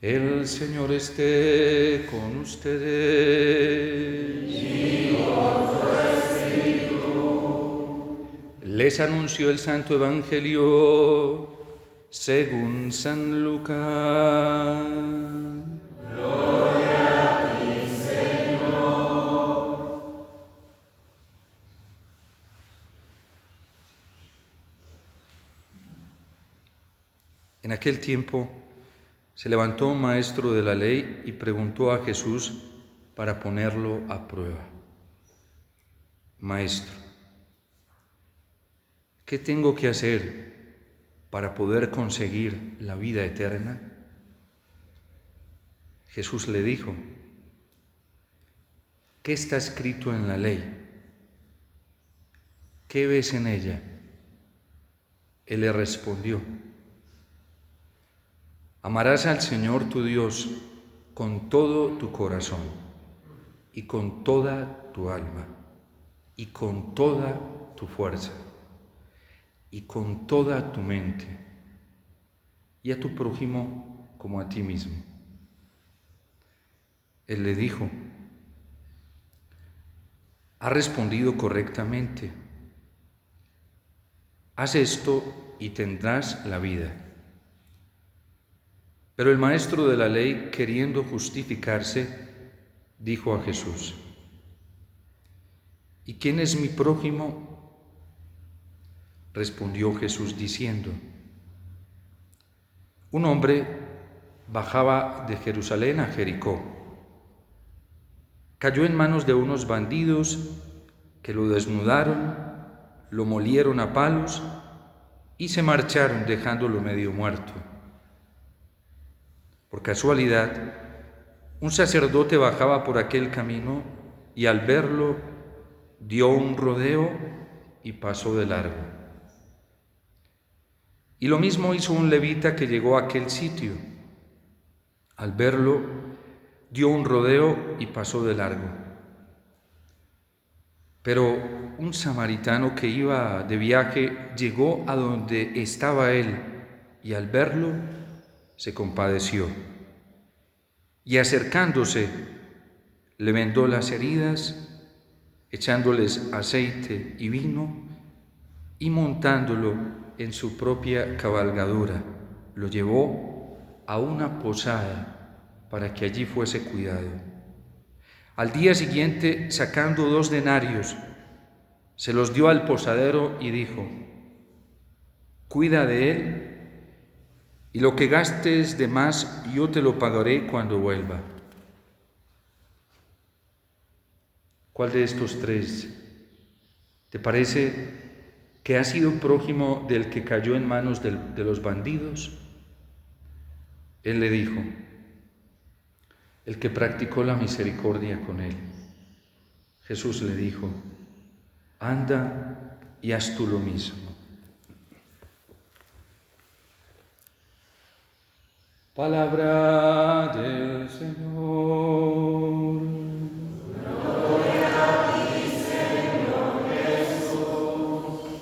El Señor esté con ustedes. Y con tu espíritu. Les anuncio el Santo Evangelio según San Lucas. Gloria a ti, Señor. En aquel tiempo se levantó un maestro de la ley y preguntó a Jesús para ponerlo a prueba: Maestro, ¿qué tengo que hacer para poder conseguir la vida eterna? Jesús le dijo: ¿qué está escrito en la ley? ¿Qué ves en ella? Él le respondió: amarás al Señor tu Dios con todo tu corazón y con toda tu alma y con toda tu fuerza y con toda tu mente, y a tu prójimo como a ti mismo. Él le dijo: has respondido correctamente. Haz esto y tendrás la vida. Pero el maestro de la ley, queriendo justificarse, dijo a Jesús: ¿y quién es mi prójimo? Respondió Jesús diciendo: un hombre bajaba de Jerusalén a Jericó. Cayó en manos de unos bandidos que lo desnudaron, lo molieron a palos y se marcharon dejándolo medio muerto. Por casualidad, un sacerdote bajaba por aquel camino y al verlo dio un rodeo y pasó de largo. Y lo mismo hizo un levita que llegó a aquel sitio. Al verlo dio un rodeo y pasó de largo. Pero un samaritano que iba de viaje llegó a donde estaba él y al verlo se compadeció. Y acercándose, le vendó las heridas, echándoles aceite y vino, y montándolo en su propia cabalgadura, lo llevó a una posada para que allí fuese cuidado. Al día siguiente, sacando 2 denarios, se los dio al posadero y dijo: cuida de él, y lo que gastes de más yo te lo pagaré cuando vuelva. ¿Cuál de estos 3 te parece que ha sido prójimo del que cayó en manos de los bandidos? Él le dijo: el que practicó la misericordia con él. Jesús le dijo: anda y haz tú lo mismo. Palabra del Señor. Gloria a ti, Señor Jesús.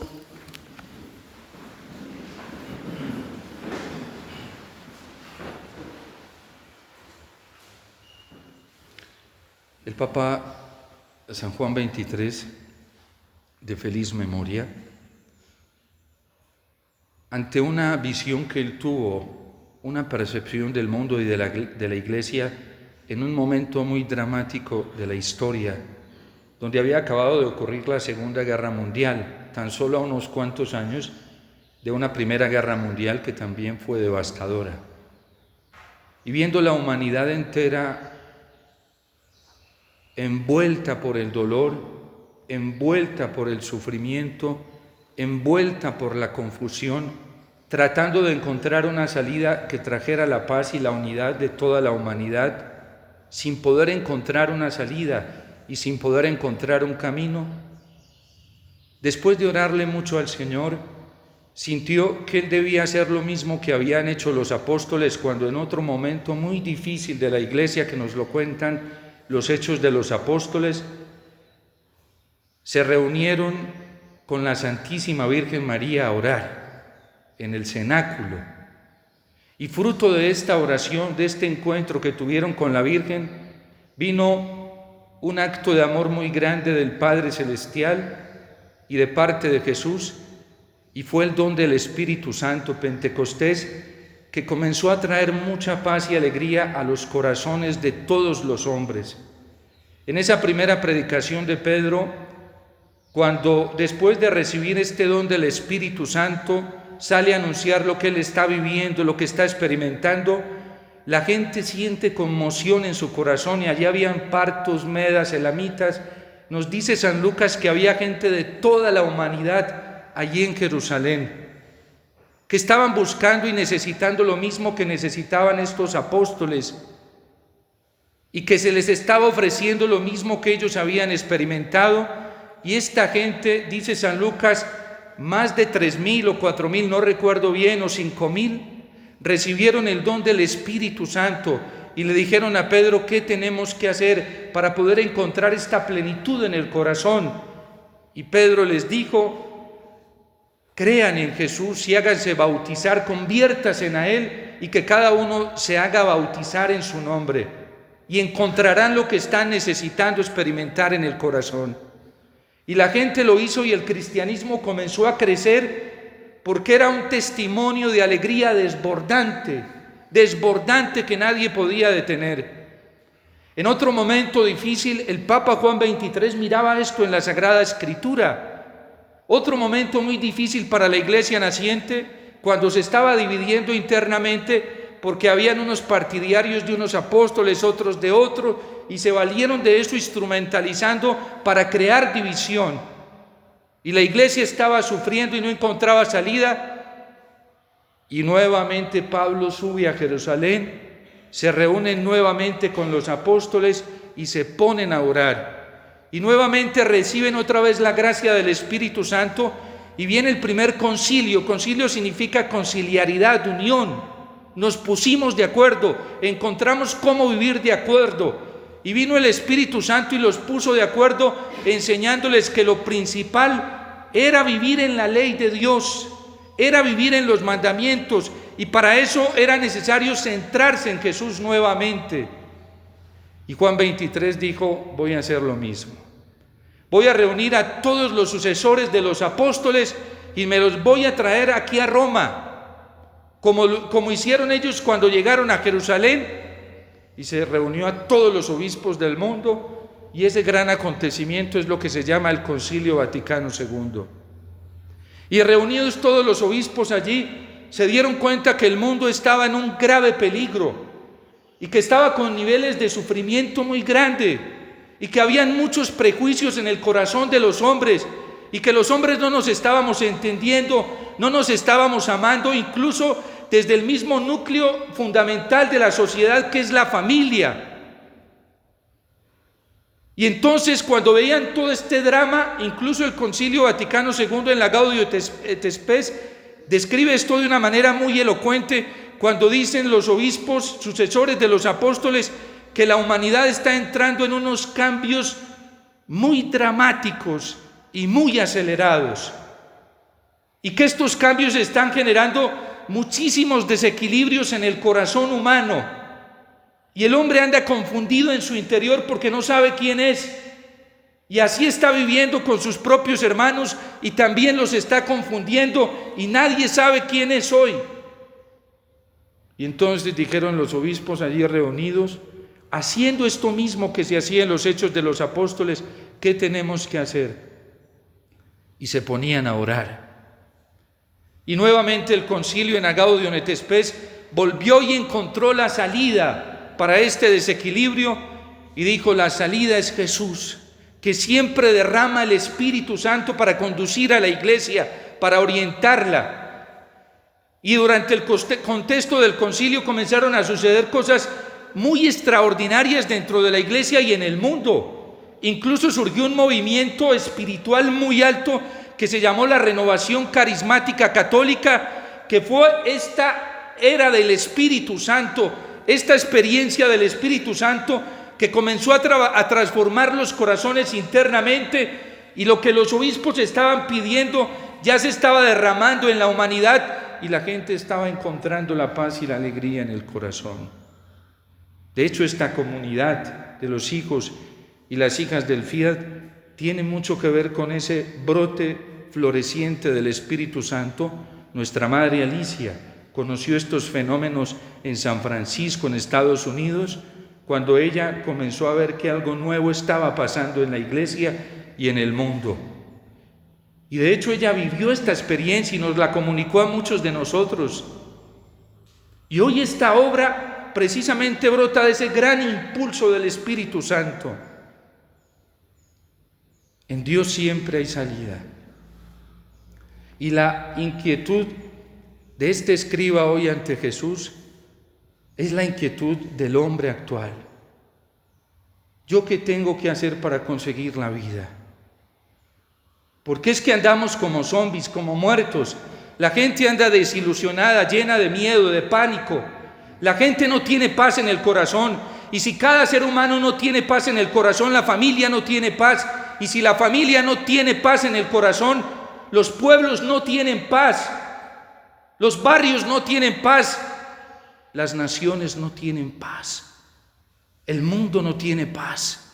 El Papa San Juan XXIII, de feliz memoria, ante una visión que él tuvo, una percepción del mundo y de la Iglesia en un momento muy dramático de la historia, donde había acabado de ocurrir la Segunda Guerra Mundial, tan solo a unos cuantos años de una Primera Guerra Mundial que también fue devastadora. Y viendo la humanidad entera envuelta por el dolor, envuelta por el sufrimiento, envuelta por la confusión, tratando de encontrar una salida que trajera la paz y la unidad de toda la humanidad, sin poder encontrar una salida y sin poder encontrar un camino, después de orarle mucho al Señor, sintió que él debía hacer lo mismo que habían hecho los apóstoles cuando en otro momento muy difícil de la Iglesia, que nos lo cuentan los Hechos de los Apóstoles, se reunieron con la Santísima Virgen María a orar en el cenáculo. Y fruto de esta oración, de este encuentro que tuvieron con la Virgen, vino un acto de amor muy grande del Padre Celestial y de parte de Jesús, y fue el don del Espíritu Santo, Pentecostés, que comenzó a traer mucha paz y alegría a los corazones de todos los hombres. En esa primera predicación de Pedro, cuando después de recibir este don del Espíritu Santo, sale a anunciar lo que él está viviendo, lo que está experimentando, la gente siente conmoción en su corazón, y allí habían partos, medas, elamitas. Nos dice San Lucas que había gente de toda la humanidad allí en Jerusalén, que estaban buscando y necesitando lo mismo que necesitaban estos apóstoles, y que se les estaba ofreciendo lo mismo que ellos habían experimentado. Y esta gente, dice San Lucas, más de 3,000 o 4,000, no recuerdo bien, o 5,000, recibieron el don del Espíritu Santo y le dijeron a Pedro: ¿qué tenemos que hacer para poder encontrar esta plenitud en el corazón? Y Pedro les dijo: crean en Jesús y háganse bautizar, conviértanse a Él, y que cada uno se haga bautizar en su nombre, y encontrarán lo que están necesitando experimentar en el corazón. Y la gente lo hizo, y el cristianismo comenzó a crecer, porque era un testimonio de alegría desbordante que nadie podía detener. En otro momento difícil, el Papa Juan XXIII miraba esto en la Sagrada Escritura. Otro momento muy difícil para la iglesia naciente, cuando se estaba dividiendo internamente, porque habían unos partidarios de unos apóstoles, otros de otros, y se valieron de eso instrumentalizando para crear división. Y la iglesia estaba sufriendo y no encontraba salida. Y nuevamente Pablo sube a Jerusalén, se reúnen nuevamente con los apóstoles y se ponen a orar. Y nuevamente reciben otra vez la gracia del Espíritu Santo, y viene el primer concilio. Concilio significa conciliaridad, unión. Nos pusimos de acuerdo, encontramos cómo vivir de acuerdo. Y vino el Espíritu Santo y los puso de acuerdo, enseñándoles que lo principal era vivir en la ley de Dios, era vivir en los mandamientos, y para eso era necesario centrarse en Jesús nuevamente. Y Juan XXIII dijo: voy a hacer lo mismo. Voy a reunir a todos los sucesores de los apóstoles y me los voy a traer aquí a Roma, como hicieron ellos cuando llegaron a Jerusalén, y se reunió a todos los obispos del mundo, y ese gran acontecimiento es lo que se llama el Concilio Vaticano II. Y reunidos todos los obispos allí, se dieron cuenta que el mundo estaba en un grave peligro, y que estaba con niveles de sufrimiento muy grande, y que habían muchos prejuicios en el corazón de los hombres, y que los hombres no nos estábamos entendiendo, no nos estábamos amando, incluso desde el mismo núcleo fundamental de la sociedad, que es la familia. Y entonces, cuando veían todo este drama, incluso el Concilio Vaticano II en la Gaudium et Spes describe esto de una manera muy elocuente, cuando dicen los obispos, sucesores de los apóstoles, que la humanidad está entrando en unos cambios muy dramáticos y muy acelerados, y que estos cambios están generando muchísimos desequilibrios en el corazón humano, y el hombre anda confundido en su interior porque no sabe quién es, y así está viviendo con sus propios hermanos, y también los está confundiendo, y nadie sabe quién es hoy. Y entonces dijeron los obispos allí reunidos, haciendo esto mismo que se hacía en los Hechos de los Apóstoles: ¿qué tenemos que hacer? Y se ponían a orar. Y nuevamente el concilio en Gaudium et Spes volvió y encontró la salida para este desequilibrio, y dijo: la salida es Jesús, que siempre derrama el Espíritu Santo para conducir a la iglesia, para orientarla. Y durante el contexto del concilio comenzaron a suceder cosas muy extraordinarias dentro de la iglesia y en el mundo. Incluso surgió un movimiento espiritual muy alto que se llamó la Renovación Carismática Católica, que fue esta era del Espíritu Santo, esta experiencia del Espíritu Santo que comenzó a transformar los corazones internamente, y lo que los obispos estaban pidiendo ya se estaba derramando en la humanidad, y la gente estaba encontrando la paz y la alegría en el corazón. De hecho, esta comunidad de los hijos y las hijas del Fiat tiene mucho que ver con ese brote floreciente del Espíritu Santo. Nuestra madre Alicia conoció estos fenómenos en San Francisco, en Estados Unidos, cuando ella comenzó a ver que algo nuevo estaba pasando en la iglesia y en el mundo. Y de hecho ella vivió esta experiencia y nos la comunicó a muchos de nosotros. Y hoy esta obra precisamente brota de ese gran impulso del Espíritu Santo. En Dios siempre hay salida. Y la inquietud de este escriba hoy ante Jesús es la inquietud del hombre actual. ¿Yo qué tengo que hacer para conseguir la vida? Porque es que andamos como zombies, como muertos. La gente anda desilusionada, llena de miedo, de pánico. La gente no tiene paz en el corazón. Y si cada ser humano no tiene paz en el corazón, la familia no tiene paz. Y si la familia no tiene paz en el corazón, los pueblos no tienen paz. Los barrios no tienen paz. Las naciones no tienen paz. El mundo no tiene paz.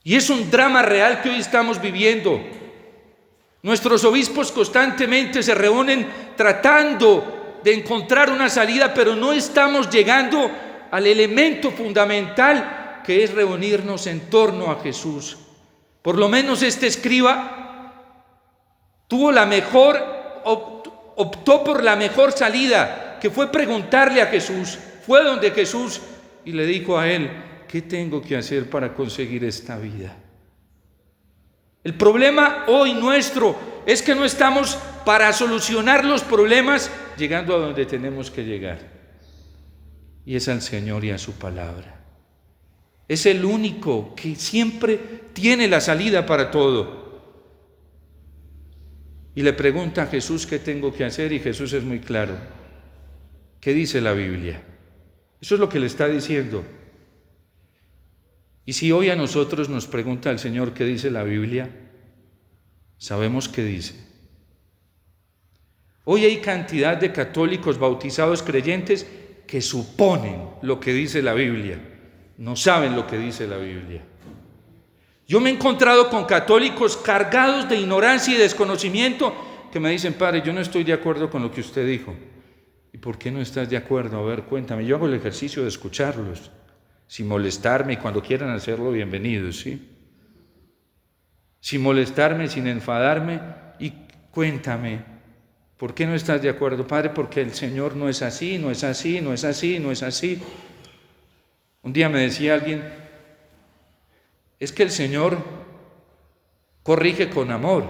Y es un drama real que hoy estamos viviendo. Nuestros obispos constantemente se reúnen tratando de encontrar una salida, pero no estamos llegando al elemento fundamental que es reunirnos en torno a Jesús. Por lo menos este escriba tuvo la mejor, optó por la mejor salida, que fue preguntarle a Jesús. Fue donde Jesús y le dijo a él: ¿qué tengo que hacer para conseguir esta vida? El problema hoy nuestro es que no estamos para solucionar los problemas llegando a donde tenemos que llegar. Y es al Señor y a su palabra. Es el único que siempre tiene la salida para todo. Y le pregunta a Jesús qué tengo que hacer, y Jesús es muy claro. ¿Qué dice la Biblia? Eso es lo que le está diciendo. Y si hoy a nosotros nos pregunta el Señor qué dice la Biblia, sabemos qué dice. Hoy hay cantidad de católicos bautizados creyentes que suponen lo que dice la Biblia, no saben lo que dice la Biblia. Yo me he encontrado con católicos cargados de ignorancia y desconocimiento que me dicen: padre, yo no estoy de acuerdo con lo que usted dijo. ¿Y por qué no estás de acuerdo? A ver, cuéntame. Yo hago el ejercicio de escucharlos, sin molestarme, y cuando quieran hacerlo, bienvenidos, ¿sí? Sin molestarme, sin enfadarme, y cuéntame, ¿por qué no estás de acuerdo? Padre, porque el Señor no es así, no es así, no es así, no es así. Un día me decía alguien: es que el Señor corrige con amor.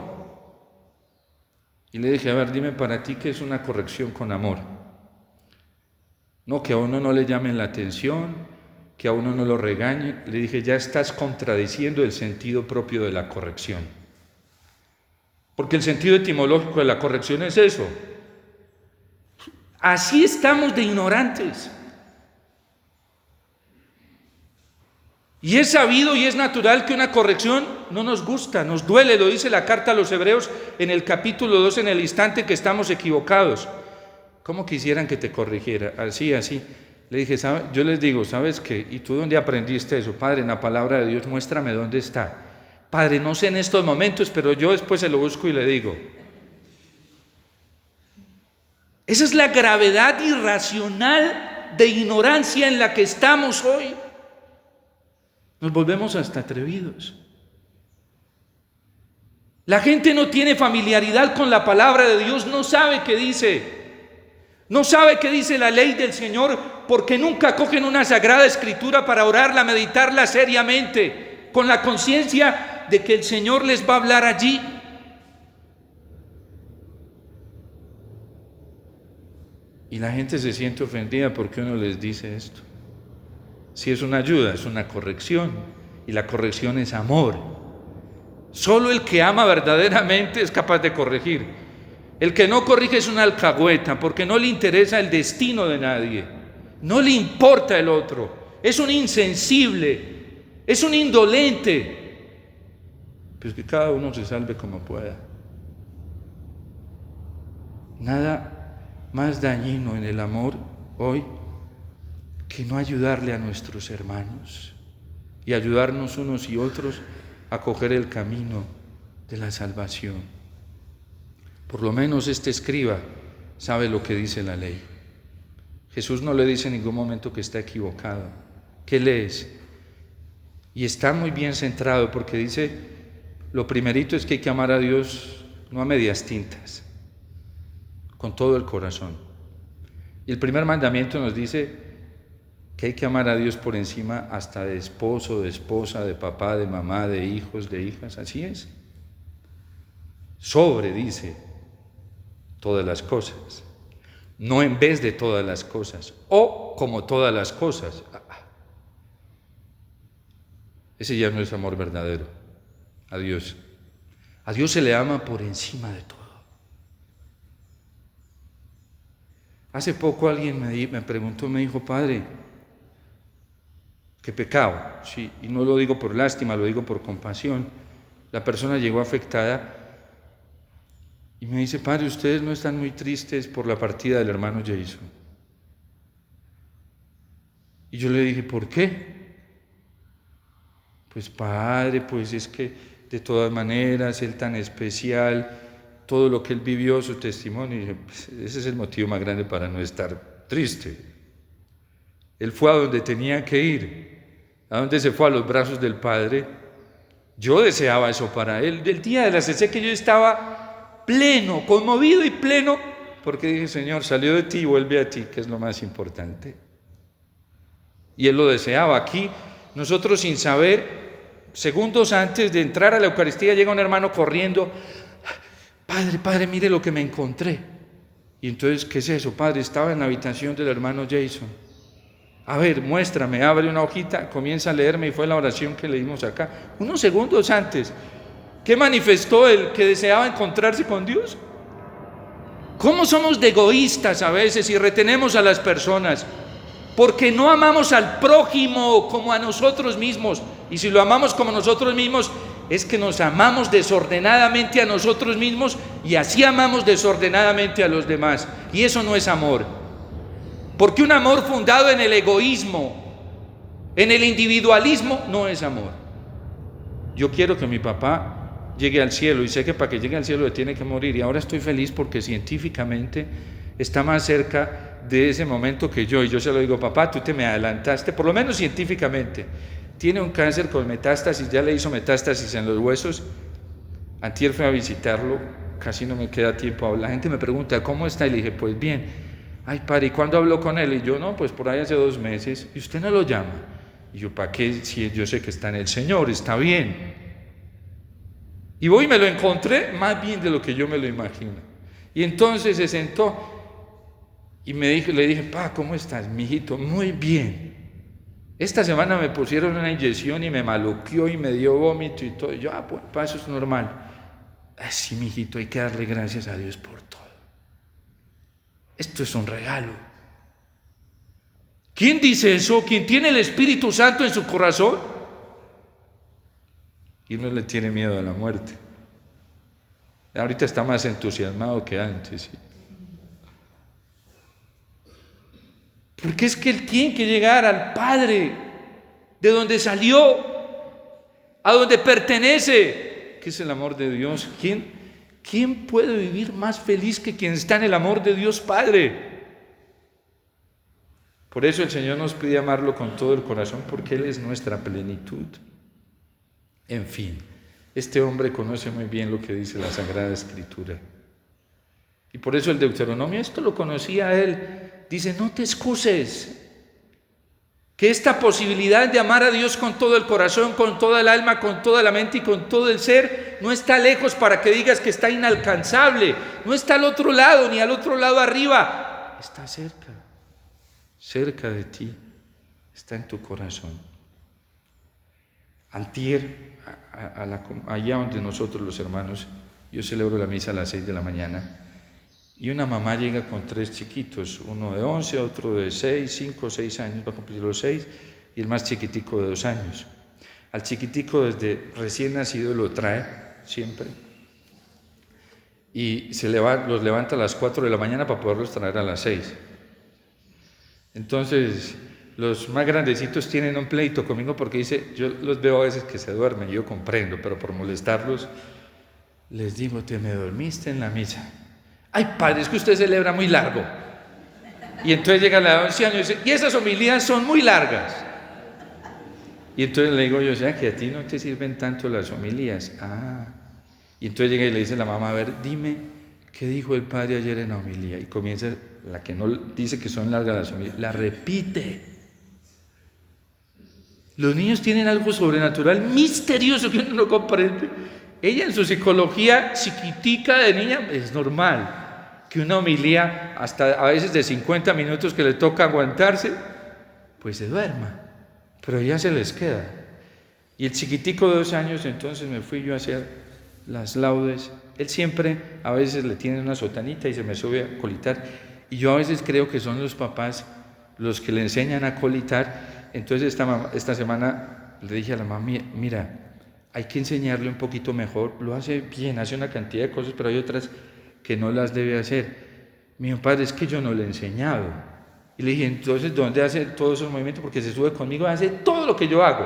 Y le dije: a ver, dime para ti qué es una corrección con amor. No, que a uno no le llamen la atención, que a uno no lo regañe. Le dije: ya estás contradiciendo el sentido propio de la corrección. Porque el sentido etimológico de la corrección es eso. Así estamos de ignorantes. Y es sabido y es natural que una corrección no nos gusta, nos duele. Lo dice la carta a los Hebreos en el capítulo 2, en el instante que estamos equivocados. ¿Cómo quisieran que te corrigiera? Así, así. Le dije: yo les digo, ¿sabes qué? ¿Y tú dónde aprendiste eso? Padre, en la palabra de Dios, muéstrame dónde está. Padre, no sé en estos momentos, pero yo después se lo busco y le digo. Esa es la gravedad irracional de ignorancia en la que estamos hoy. Nos volvemos hasta atrevidos. La gente no tiene familiaridad con la palabra de Dios, no sabe qué dice. No sabe qué dice la ley del Señor, porque nunca cogen una sagrada escritura para orarla, meditarla seriamente, con la conciencia de que el Señor les va a hablar allí. Y la gente se siente ofendida porque uno les dice esto. Si es una ayuda, es una corrección, y la corrección es amor. Solo el que ama verdaderamente es capaz de corregir. El que no corrige es una alcahueta, porque no le interesa el destino de nadie, no le importa el otro, es un insensible, es un indolente. Pues que cada uno se salve como pueda. Nada más dañino en el amor hoy que no ayudarle a nuestros hermanos y ayudarnos unos y otros a coger el camino de la salvación. Por lo menos este escriba sabe lo que dice la ley. Jesús no le dice en ningún momento que está equivocado. ¿Qué lees? Y está muy bien centrado porque dice, lo primerito es que hay que amar a Dios no a medias tintas, con todo el corazón. Y el primer mandamiento nos dice que hay que amar a Dios por encima hasta de esposo, de esposa, de papá, de mamá, de hijos, de hijas, así es. Sobre, dice, todas las cosas, no en vez de todas las cosas, o como todas las cosas. Ese ya no es amor verdadero a Dios. A Dios se le ama por encima de todo. Hace poco alguien me preguntó, me dijo, padre, ¿qué pecado? Sí, y no lo digo por lástima, lo digo por compasión. La persona llegó afectada y me dice, padre, ustedes no están muy tristes por la partida del hermano Jason. Y yo le dije, ¿por qué? Pues padre, pues es que de todas maneras, él tan especial, todo lo que él vivió, su testimonio, y dije, pues ese es el motivo más grande para no estar triste. Él fue a donde tenía que ir, a donde se fue, a los brazos del Padre. Yo deseaba eso para él. El día de la exequias yo estaba pleno, conmovido y pleno, porque dije, Señor, salió de ti y vuelve a ti, que es lo más importante. Y él lo deseaba. Aquí, nosotros sin saber, segundos antes de entrar a la Eucaristía, llega un hermano corriendo, Padre, mire lo que me encontré. Y entonces, ¿qué es eso, Padre? Estaba en la habitación del hermano Jason. A ver, muéstrame, abre una hojita, comienza a leerme y fue la oración que leímos acá. Unos segundos antes, ¿qué manifestó él? Que deseaba encontrarse con Dios. ¿Cómo somos de egoístas a veces y retenemos a las personas? Porque no amamos al prójimo como a nosotros mismos. Y si lo amamos como nosotros mismos, es que nos amamos desordenadamente a nosotros mismos y así amamos desordenadamente a los demás. Y eso no es amor. Porque un amor fundado en el egoísmo, en el individualismo, no es amor. Yo quiero que mi papá llegue al cielo y sé que para que llegue al cielo le tiene que morir. Y ahora estoy feliz porque científicamente está más cerca de ese momento que yo. Y yo se lo digo, papá, tú te me adelantaste, por lo menos científicamente. Tiene un cáncer con metástasis, ya le hizo metástasis en los huesos. Antier fui a visitarlo, casi no me queda tiempo. La gente me pregunta, ¿cómo está? Y le dije, pues bien. Ay, padre, ¿y cuándo habló con él? Y yo, no, pues por ahí hace 2 meses. ¿Y usted no lo llama? Y yo, ¿para qué? Si yo sé que está en el Señor, está bien. Y voy y me lo encontré más bien de lo que yo me lo imagino. Y entonces se sentó y le dije, pa, ¿cómo estás, mijito? Muy bien. Esta semana me pusieron una inyección y me maluqueó y me dio vómito y todo. Y yo, pues, pa, eso es normal. Sí, mijito, hay que darle gracias a Dios por todo. Esto es un regalo. ¿Quién dice eso? ¿Quién tiene el Espíritu Santo en su corazón? Y no le tiene miedo a la muerte. Ahorita está más entusiasmado que antes. ¿Sí? Porque es que él tiene que llegar al Padre, de donde salió, a donde pertenece, que es el amor de Dios. ¿Quién puede vivir más feliz que quien está en el amor de Dios Padre? Por eso el Señor nos pide amarlo con todo el corazón, porque Él es nuestra plenitud. En fin, este hombre conoce muy bien lo que dice la Sagrada Escritura. Y por eso el Deuteronomio, esto lo conocía él, dice, no te excuses. Que esta posibilidad de amar a Dios con todo el corazón, con toda el alma, con toda la mente y con todo el ser, no está lejos para que digas que está inalcanzable. No está al otro lado, ni al otro lado arriba. Está cerca de ti, está en tu corazón. Antier, allá donde nosotros los hermanos, yo celebro la misa a las 6 de la mañana, y una mamá llega con 3 chiquitos, uno de 11, otro de 6, 5, 6 años, va a cumplir los 6, y el más chiquitico de 2 años. Al chiquitico desde recién nacido lo trae siempre. y los levanta a las 4 de la mañana para poderlos traer a las 6. Entonces, los más grandecitos tienen un pleito conmigo porque dice, yo los veo a veces que se duermen, yo comprendo, pero por molestarlos, les digo, te me dormiste en la misa. Ay, padre, es que usted celebra muy largo. Y entonces llega la de 11 años y dice, y esas homilías son muy largas. Y entonces le digo yo, o sea, que a ti no te sirven tanto las homilías. Y entonces llega y le dice la mamá, a ver, dime, ¿qué dijo el padre ayer en la homilía? Y comienza, la que no dice que son largas las homilías, la repite. Los niños tienen algo sobrenatural, misterioso que uno no comprende. Ella en su psicología chiquitica de niña es normal que una homilía, hasta a veces de 50 minutos que le toca aguantarse, pues se duerma, pero ya se les queda. Y el chiquitico de 2 años, entonces me fui yo a hacer las laudes. Él siempre, a veces le tiene una sotanita y se me sube a colitar, y yo a veces creo que son los papás los que le enseñan a colitar. Entonces esta semana le dije a la mamá, mira, hay que enseñarle un poquito mejor, lo hace bien, hace una cantidad de cosas, pero hay otras que no las debe hacer. Mi padre, es que yo no le he enseñado. Y le dije, entonces, ¿dónde hace todos esos movimientos? Porque se sube conmigo, hace todo lo que yo hago.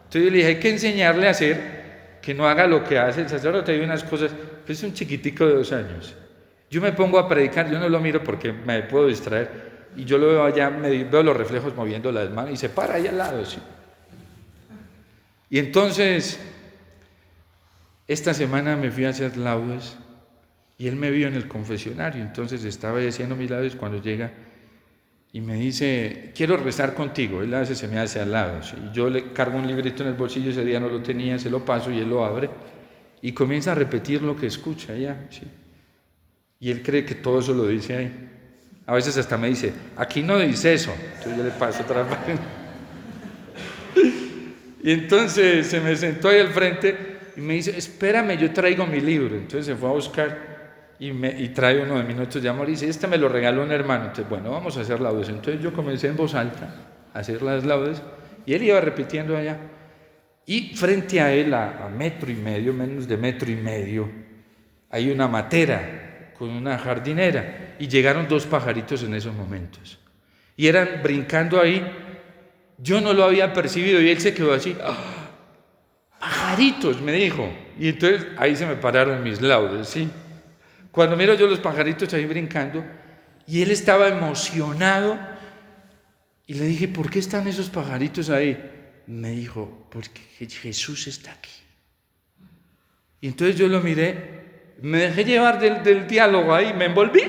Entonces yo le dije, hay que enseñarle a hacer, que no haga lo que hace el sacerdote. Hay unas cosas, pues es un chiquitico de 2 años. Yo me pongo a predicar, yo no lo miro porque me puedo distraer, y yo lo veo allá, veo los reflejos moviendo las manos, y se para ahí al lado, ¿sí? Y entonces, esta semana me fui a hacer laudes y él me vio en el confesionario. Entonces estaba haciendo mis laudes cuando llega y me dice, quiero rezar contigo. Él a veces se me hace al lado, ¿sí? Y yo le cargo un librito en el bolsillo, ese día no lo tenía, se lo paso y él lo abre y comienza a repetir lo que escucha allá, ¿sí? Y él cree que todo eso lo dice ahí. A veces hasta me dice, aquí no dice eso. Entonces yo le paso otra vez. Y entonces se me sentó ahí al frente y me dice, espérame, yo traigo mi libro. Entonces se fue a buscar y trae uno de Minutos de Amor y dice, este me lo regaló un hermano. Entonces, bueno, vamos a hacer laudes. Entonces yo comencé en voz alta a hacer las laudes y él iba repitiendo allá. Y frente a él, a 1,5 metros, menos de 1,5 metros, hay una matera con una jardinera y llegaron 2 pajaritos en esos momentos. Y eran brincando ahí. Yo no lo había percibido y él se quedó así. ¡Ah! Pajaritos, me dijo. Y entonces ahí se me pararon mis laudes, ¿sí? Cuando miro yo los pajaritos ahí brincando y él estaba emocionado y le dije, ¿por qué están esos pajaritos ahí? Me dijo, porque Jesús está aquí. Y entonces yo lo miré, me dejé llevar del diálogo ahí, me envolví.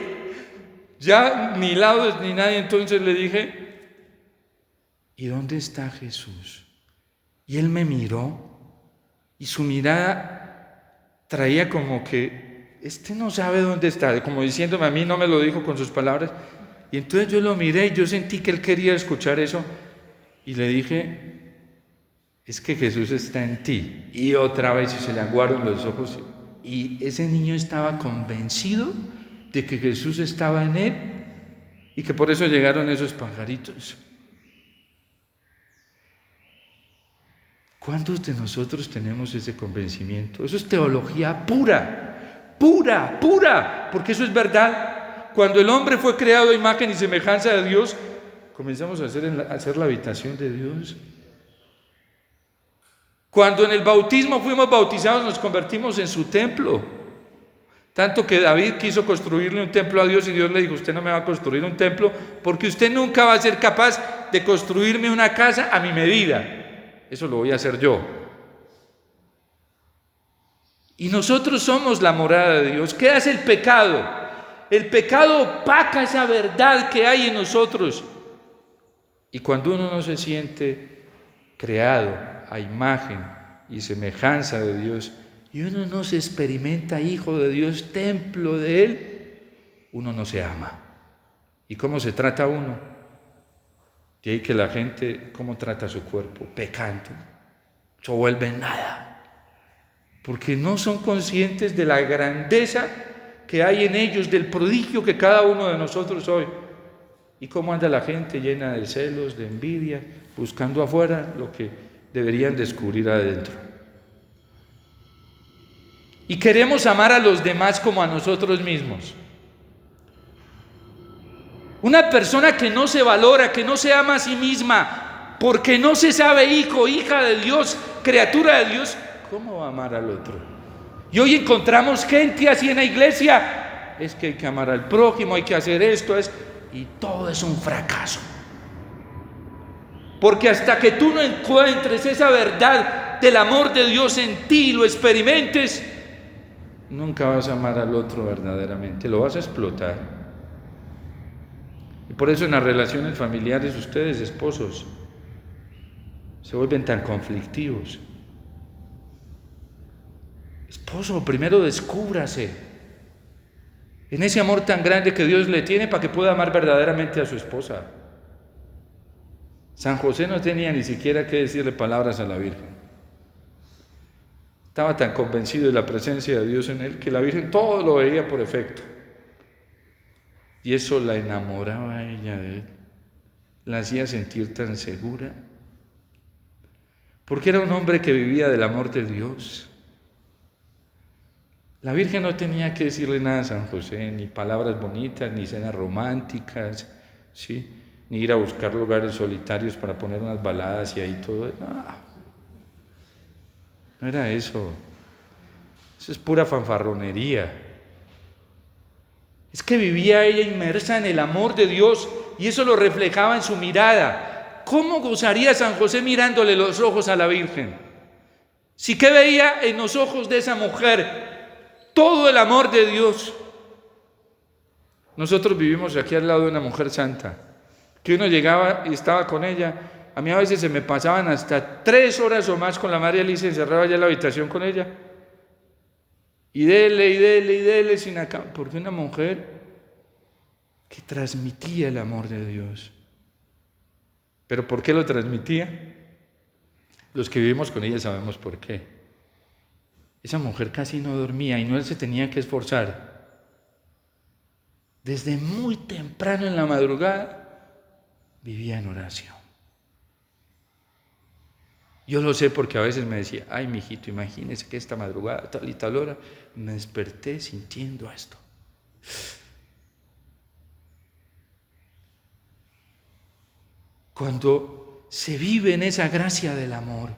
Ya ni laudes ni nadie, entonces le dije, ¿y dónde está Jesús? Y él me miró y su mirada traía como que, no sabe dónde está, como diciéndome a mí, no me lo dijo con sus palabras. Y entonces yo lo miré y yo sentí que él quería escuchar eso y le dije, es que Jesús está en ti. Y otra vez se le aguaron los ojos y ese niño estaba convencido de que Jesús estaba en él y que por eso llegaron esos pajaritos. ¿Cuántos de nosotros tenemos ese convencimiento? Eso es teología pura, pura, pura, porque eso es verdad. Cuando el hombre fue creado a imagen y semejanza de Dios, comenzamos a hacer la habitación de Dios. Cuando en el bautismo fuimos bautizados, nos convertimos en su templo. Tanto que David quiso construirle un templo a Dios y Dios le dijo, usted no me va a construir un templo porque usted nunca va a ser capaz de construirme una casa a mi medida. Eso lo voy a hacer yo. Y nosotros somos la morada de Dios. ¿Qué hace el pecado? El pecado opaca esa verdad que hay en nosotros. Y cuando uno no se siente creado a imagen y semejanza de Dios, y uno no se experimenta hijo de Dios, templo de Él, uno no se ama. ¿Y cómo se trata uno? De ahí que la gente, ¿cómo trata su cuerpo? Pecando. Se vuelve nada. Porque no son conscientes de la grandeza que hay en ellos, del prodigio que cada uno de nosotros hoy. ¿Y cómo anda la gente llena de celos, de envidia, buscando afuera lo que deberían descubrir adentro? y queremos amar a los demás como a nosotros mismos. Una persona que no se valora, que no se ama a sí misma, porque no se sabe hijo, hija de Dios, criatura de Dios, ¿cómo va a amar al otro? Y hoy encontramos gente así en la iglesia, es que hay que amar al prójimo, hay que hacer esto, y todo es un fracaso. Porque hasta que tú no encuentres esa verdad del amor de Dios en ti y lo experimentes, nunca vas a amar al otro verdaderamente, lo vas a explotar. Y por eso en las relaciones familiares ustedes, esposos, se vuelven tan conflictivos. Esposo, primero descúbrase en ese amor tan grande que Dios le tiene para que pueda amar verdaderamente a su esposa. San José no tenía ni siquiera que decirle palabras a la Virgen. Estaba tan convencido de la presencia de Dios en él que la Virgen todo lo veía por efecto. Y eso la enamoraba a ella de él, la hacía sentir tan segura, porque era un hombre que vivía del amor de Dios. La Virgen no tenía que decirle nada a San José, ni palabras bonitas, ni cenas románticas, ¿sí? Ni ir a buscar lugares solitarios para poner unas baladas y ahí todo. No era eso. Eso es pura fanfarronería. Es que vivía ella inmersa en el amor de Dios y eso lo reflejaba en su mirada. ¿Cómo gozaría San José mirándole los ojos a la Virgen? Si que veía en los ojos de esa mujer todo el amor de Dios. Nosotros vivimos aquí al lado de una mujer santa, que uno llegaba y estaba con ella. A mí a veces se me pasaban hasta 3 horas o más con la María Elisa, encerraba allá en la habitación con ella. Y dele sin acabar, porque una mujer que transmitía el amor de Dios. ¿Pero por qué lo transmitía? Los que vivimos con ella sabemos por qué. Esa mujer casi no dormía y no se tenía que esforzar. Desde muy temprano en la madrugada vivía en oración. Yo lo sé porque a veces me decía, ay, mijito, imagínese que esta madrugada, tal y tal hora, me desperté sintiendo esto. Cuando se vive en esa gracia del amor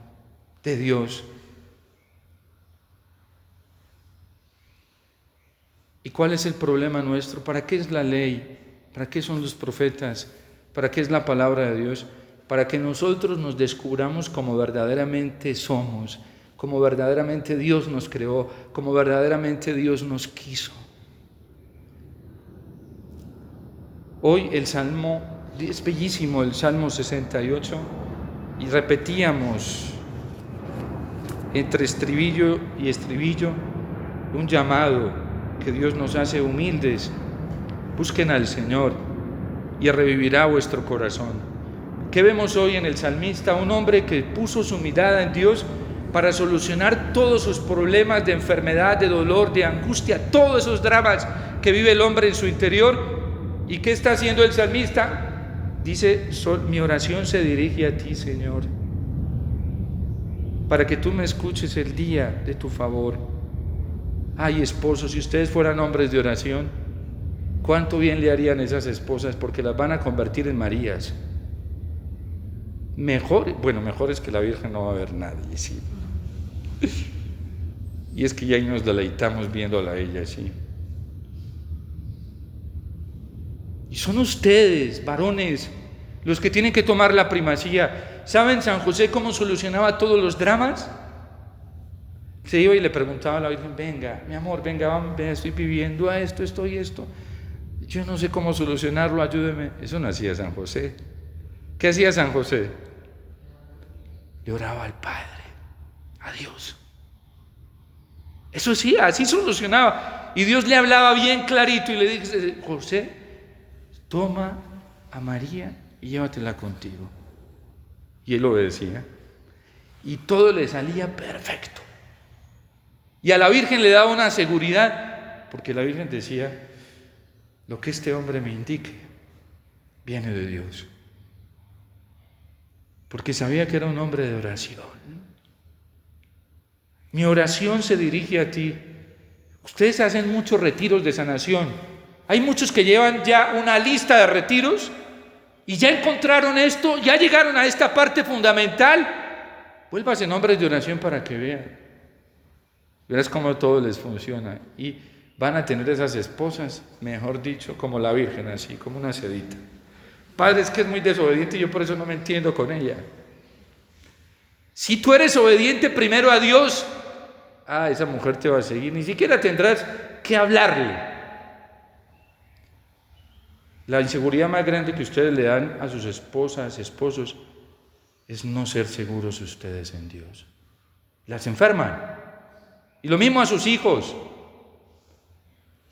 de Dios. ¿Y cuál es el problema nuestro? ¿Para qué es la ley? ¿Para qué son los profetas? ¿Para qué es la palabra de Dios? Para que nosotros nos descubramos como verdaderamente somos, como verdaderamente Dios nos creó, como verdaderamente Dios nos quiso. Hoy el Salmo, es bellísimo el Salmo 68, y repetíamos entre estribillo y estribillo un llamado que Dios nos hace humildes. Busquen al Señor y revivirá vuestro corazón. ¿Qué vemos hoy en el salmista? Un hombre que puso su mirada en Dios para solucionar todos sus problemas de enfermedad, de dolor, de angustia, todos esos dramas que vive el hombre en su interior. ¿Y qué está haciendo el salmista? Dice, mi oración se dirige a ti, Señor, para que tú me escuches el día de tu favor. Ay, esposos, si ustedes fueran hombres de oración, cuánto bien le harían esas esposas, porque las van a convertir en Marías. Mejor es que la Virgen no va a haber nadie, sí. Y es que ya ahí nos deleitamos viéndola a ella, sí. Y son ustedes, varones, los que tienen que tomar la primacía. ¿Saben San José cómo solucionaba todos los dramas? Se iba y le preguntaba a la Virgen, venga, mi amor, venga, estoy viviendo a esto. Yo no sé cómo solucionarlo, ayúdeme. Eso no hacía San José. ¿Qué hacía San José? Le oraba al Padre, a Dios. Eso sí, así solucionaba. Y Dios le hablaba bien clarito y le dice, José, toma a María y llévatela contigo. Y él obedecía. Y todo le salía perfecto. Y a la Virgen le daba una seguridad, porque la Virgen decía, lo que este hombre me indique viene de Dios. Porque sabía que era un hombre de oración. Mi oración se dirige a ti, Ustedes hacen muchos retiros de sanación. Hay muchos que llevan ya una lista de retiros y ya encontraron esto, ya llegaron a esta parte fundamental. Vuélvase en hombres de oración para que vean. Verás cómo todo les funciona. Y van a tener esas esposas, mejor dicho, como la Virgen, así, como una sedita. Padre, es que es muy desobediente y yo por eso no me entiendo con ella. Si tú eres obediente primero a Dios, esa mujer te va a seguir. Ni siquiera tendrás que hablarle. La inseguridad más grande que ustedes le dan a sus esposas, esposos, es no ser seguros ustedes en Dios. Las enferman. Y lo mismo a sus hijos.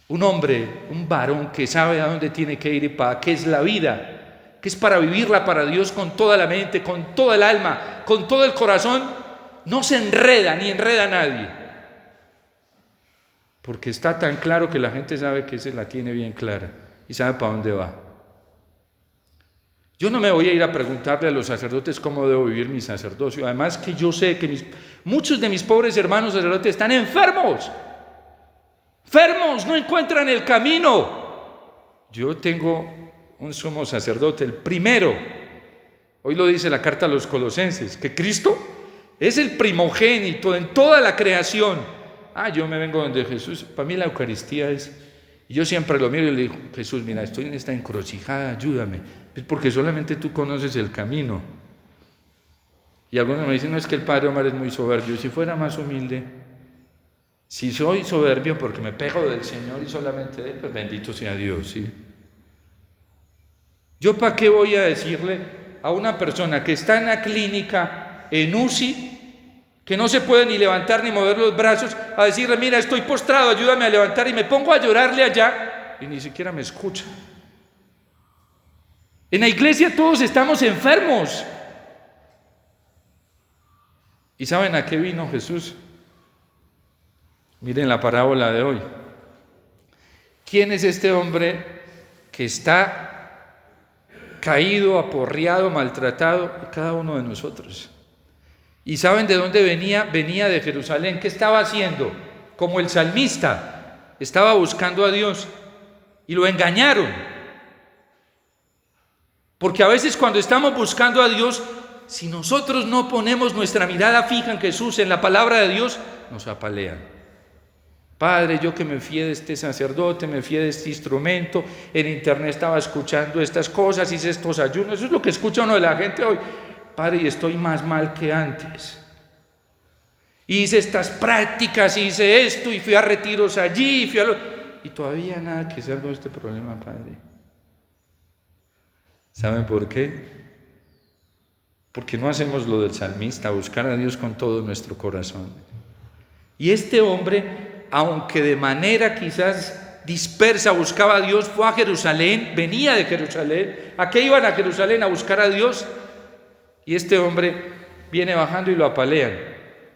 Un hombre, un varón que sabe a dónde tiene que ir y para qué es la vida, que es para vivirla para Dios con toda la mente, con toda el alma, con todo el corazón, no se enreda ni enreda a nadie. Porque está tan claro que la gente sabe que se la tiene bien clara y sabe para dónde va. Yo no me voy a ir a preguntarle a los sacerdotes cómo debo vivir mi sacerdocio. Además que yo sé que muchos de mis pobres hermanos sacerdotes están enfermos. Enfermos, no encuentran el camino. Yo tengo un sumo sacerdote, el primero. Hoy lo dice la carta a los Colosenses, que Cristo es el primogénito en toda la creación. Yo me vengo donde Jesús. Para mí la Eucaristía es... Yo siempre lo miro y le digo, Jesús, mira, estoy en esta encrucijada, ayúdame. Es porque solamente tú conoces el camino. Y algunos me dicen, no, es que el Padre Omar es muy soberbio. Si fuera más humilde, si soy soberbio porque me pego del Señor y solamente de Él, pues bendito sea Dios, ¿sí? ¿Yo para qué voy a decirle a una persona que está en la clínica, en UCI, que no se puede ni levantar ni mover los brazos, a decirle, mira, estoy postrado, ayúdame a levantar, y me pongo a llorarle allá y ni siquiera me escucha? En la iglesia todos estamos enfermos. ¿Y saben a qué vino Jesús? Miren la parábola de hoy. ¿Quién es este hombre que está caído, aporreado, maltratado? Cada uno de nosotros. ¿Y saben de dónde venía? Venía de Jerusalén. ¿Qué estaba haciendo? Como el salmista, estaba buscando a Dios y lo engañaron. Porque a veces cuando estamos buscando a Dios, si nosotros no ponemos nuestra mirada fija en Jesús, en la palabra de Dios, nos apalean. Padre, yo que me fié de este sacerdote, me fié de este instrumento, en internet estaba escuchando estas cosas, hice estos ayunos, eso es lo que escucha uno de la gente hoy. Padre, y estoy más mal que antes. Hice estas prácticas, hice esto, y fui a retiros allí, y todavía nada que salga de este problema, Padre. ¿Saben por qué? Porque no hacemos lo del salmista, buscar a Dios con todo nuestro corazón. Y este hombre, aunque de manera quizás dispersa buscaba a Dios, fue a Jerusalén, venía de Jerusalén. ¿A qué iban a Jerusalén? A buscar a Dios. Y este hombre viene bajando y lo apalean.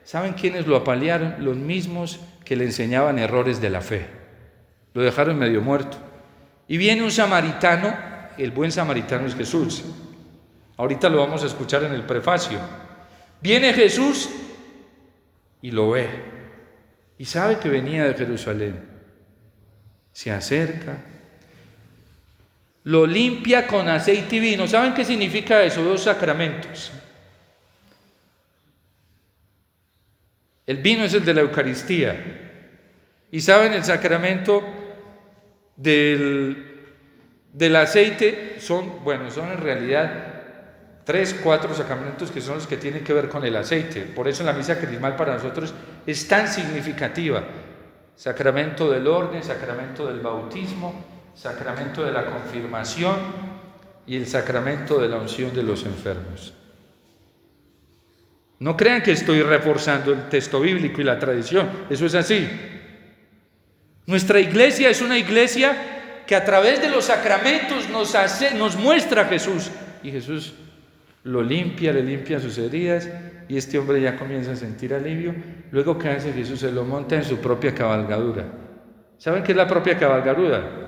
¿Saben quiénes lo apalearon? Los mismos que le enseñaban errores de la fe. Lo dejaron medio muerto. Y viene un samaritano, el buen samaritano es Jesús. Ahorita lo vamos a escuchar en el prefacio. Viene Jesús y lo ve. Y sabe que venía de Jerusalén. Se acerca. Lo limpia con aceite y vino. ¿Saben qué significa eso? 2 sacramentos. El vino es el de la Eucaristía. Y saben, el sacramento del aceite son en realidad 3, 4 sacramentos que son los que tienen que ver con el aceite. Por eso la misa crismal para nosotros es tan significativa. Sacramento del orden, sacramento del bautismo, sacramento de la confirmación y el sacramento de la unción de los enfermos. No crean que estoy reforzando el texto bíblico y la tradición, eso es así. Nuestra iglesia es una iglesia que a través de los sacramentos nos muestra a Jesús, y Jesús lo limpia, le limpia sus heridas, y este hombre ya comienza a sentir alivio. Luego, ¿qué hace Jesús? Se lo monta en su propia cabalgadura. ¿Saben qué es la propia cabalgadura?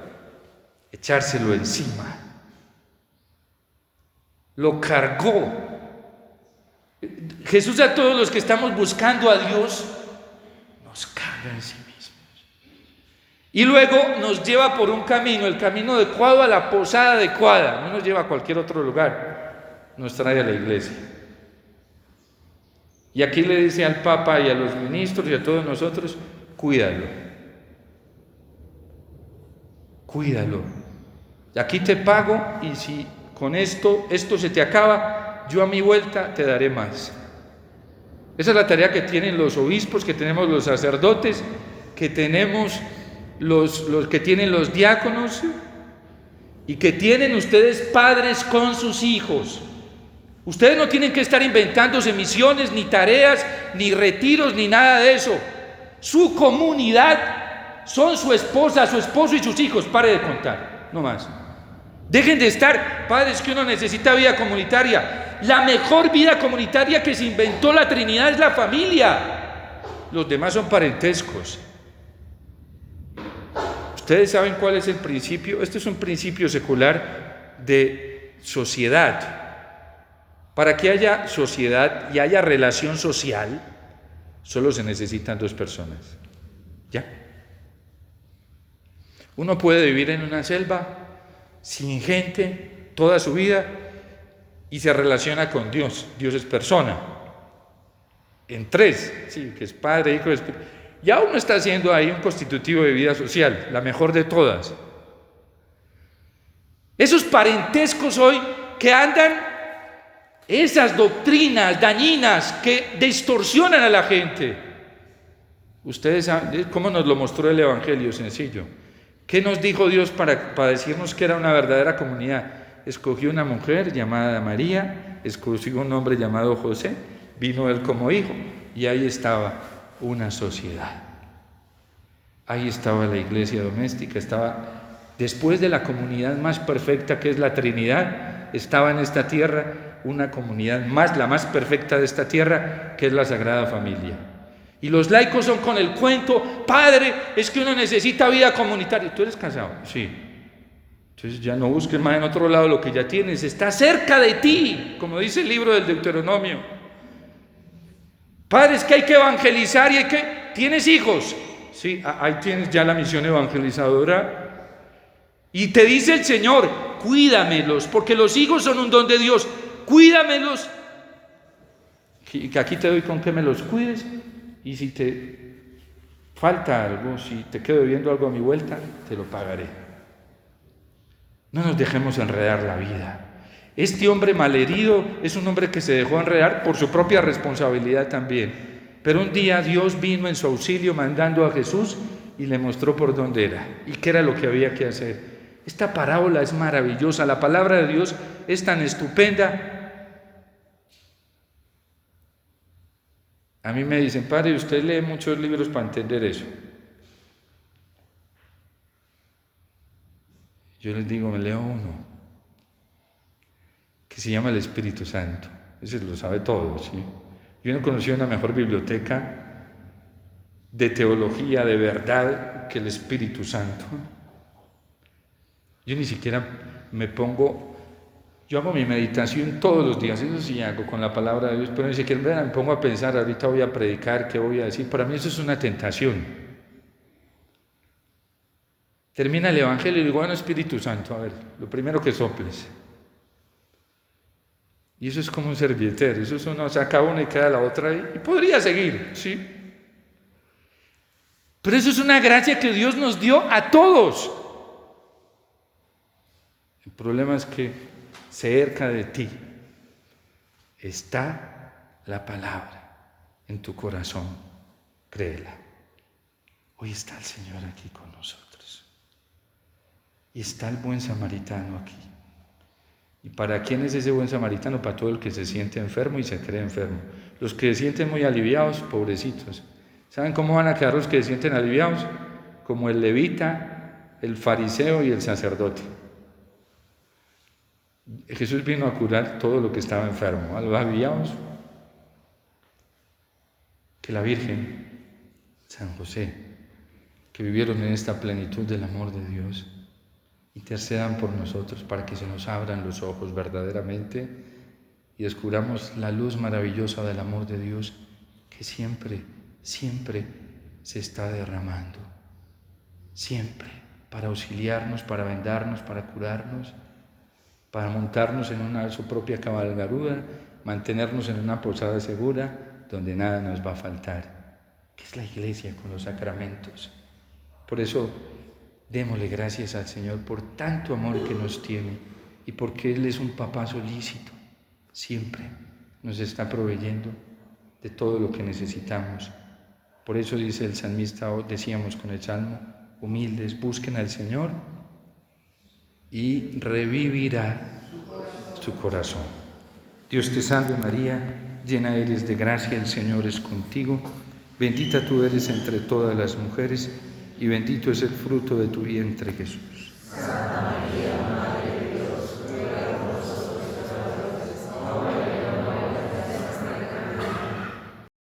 Echárselo encima. Lo cargó. Jesús, a todos los que estamos buscando a Dios, nos carga en sí mismo. Y luego nos lleva por un camino, el camino adecuado a la posada adecuada. No nos lleva a cualquier otro lugar, nos trae a la iglesia. Y aquí le dice al Papa y a los ministros y a todos nosotros, cuídalo. Cuídalo. Aquí te pago y si con esto se te acaba, yo a mi vuelta te daré más. Esa es la tarea que tienen los obispos, que tenemos los sacerdotes, que tenemos los que tienen los diáconos y que tienen ustedes padres con sus hijos. Ustedes no tienen que estar inventándose misiones, ni tareas, ni retiros, ni nada de eso. Su comunidad son su esposa, su esposo y sus hijos. Pare de contar, no más. Dejen de estar, padres, que uno necesita vida comunitaria. La mejor vida comunitaria que se inventó la Trinidad es la familia. Los demás son parentescos. Ustedes saben cuál es el principio. Este es un principio secular de sociedad. Para que haya sociedad y haya relación social, solo se necesitan dos personas. ¿Ya? Uno puede vivir en una selva sin gente toda su vida y se relaciona con Dios. Dios es persona. En tres, sí, que es Padre, Hijo y Espíritu. Ya uno está haciendo ahí un constitutivo de vida social, la mejor de todas. Esos parentescos hoy que andan, esas doctrinas dañinas que distorsionan a la gente. Ustedes saben cómo nos lo mostró el Evangelio, sencillo. ¿Qué nos dijo Dios para decirnos que era una verdadera comunidad? Escogió una mujer llamada María, escogió un hombre llamado José, vino él como hijo, y ahí estaba una sociedad. Ahí estaba la iglesia doméstica, estaba después de la comunidad más perfecta que es la Trinidad, estaba en esta tierra una comunidad la más perfecta de esta tierra, que es la Sagrada Familia. Y los laicos son con el cuento, padre, es que uno necesita vida comunitaria. ¿Tú eres casado? Sí. Entonces ya no busques más en otro lado lo que ya tienes, está cerca de ti, como dice el libro del Deuteronomio. Padre, es que hay que evangelizar y ¿tienes hijos? Sí, ahí tienes ya la misión evangelizadora. Y te dice el Señor, cuídamelos, porque los hijos son un don de Dios, cuídamelos. Y aquí te doy con que me los cuides. Y si te falta algo, si te quedo debiendo algo a mi vuelta, te lo pagaré. No nos dejemos enredar la vida. Este hombre malherido es un hombre que se dejó enredar por su propia responsabilidad también. Pero un día Dios vino en su auxilio mandando a Jesús y le mostró por dónde era y qué era lo que había que hacer. Esta parábola es maravillosa, la palabra de Dios es tan estupenda. A mí me dicen, padre, usted lee muchos libros para entender eso. Yo les digo, me leo uno, que se llama el Espíritu Santo. Ese lo sabe todo, ¿sí? Yo no conocí una mejor biblioteca de teología, de verdad, que el Espíritu Santo. Yo ni siquiera me pongo... Yo hago mi meditación todos los días, eso sí hago con la palabra de Dios, pero ni siquiera me pongo a pensar, ahorita voy a predicar, ¿qué voy a decir? Para mí eso es una tentación. Termina el Evangelio y digo, bueno, Espíritu Santo, a ver, lo primero que soples. Y eso es como un servietero, eso es uno saca una y queda la otra ahí, y podría seguir, ¿sí? Pero eso es una gracia que Dios nos dio a todos. El problema es que cerca de ti está la palabra en tu corazón, créela. Hoy está el Señor aquí con nosotros y está el buen samaritano aquí. ¿Y para quién es ese buen samaritano? Para todo el que se siente enfermo y se cree enfermo. Los que se sienten muy aliviados, pobrecitos. ¿Saben cómo van a quedar los que se sienten aliviados? Como el levita, el fariseo y el sacerdote. Jesús vino a curar todo lo que estaba enfermo, a los aliviados. Que la Virgen, San José, que vivieron en esta plenitud del amor de Dios, intercedan por nosotros para que se nos abran los ojos verdaderamente y descubramos la luz maravillosa del amor de Dios que siempre, siempre se está derramando. siempre, para auxiliarnos, para vendarnos, para curarnos, para montarnos en su propia cabalgaruda, mantenernos en una posada segura donde nada nos va a faltar, que es la iglesia con los sacramentos. Por eso, démosle gracias al Señor por tanto amor que nos tiene y porque Él es un papá solícito, siempre nos está proveyendo de todo lo que necesitamos. Por eso dice el salmista, decíamos con el Salmo, humildes, busquen al Señor y revivirá su corazón. Dios te salve María, llena eres de gracia, el Señor es contigo, bendita tú eres entre todas las mujeres y bendito es el fruto de tu vientre, Jesús.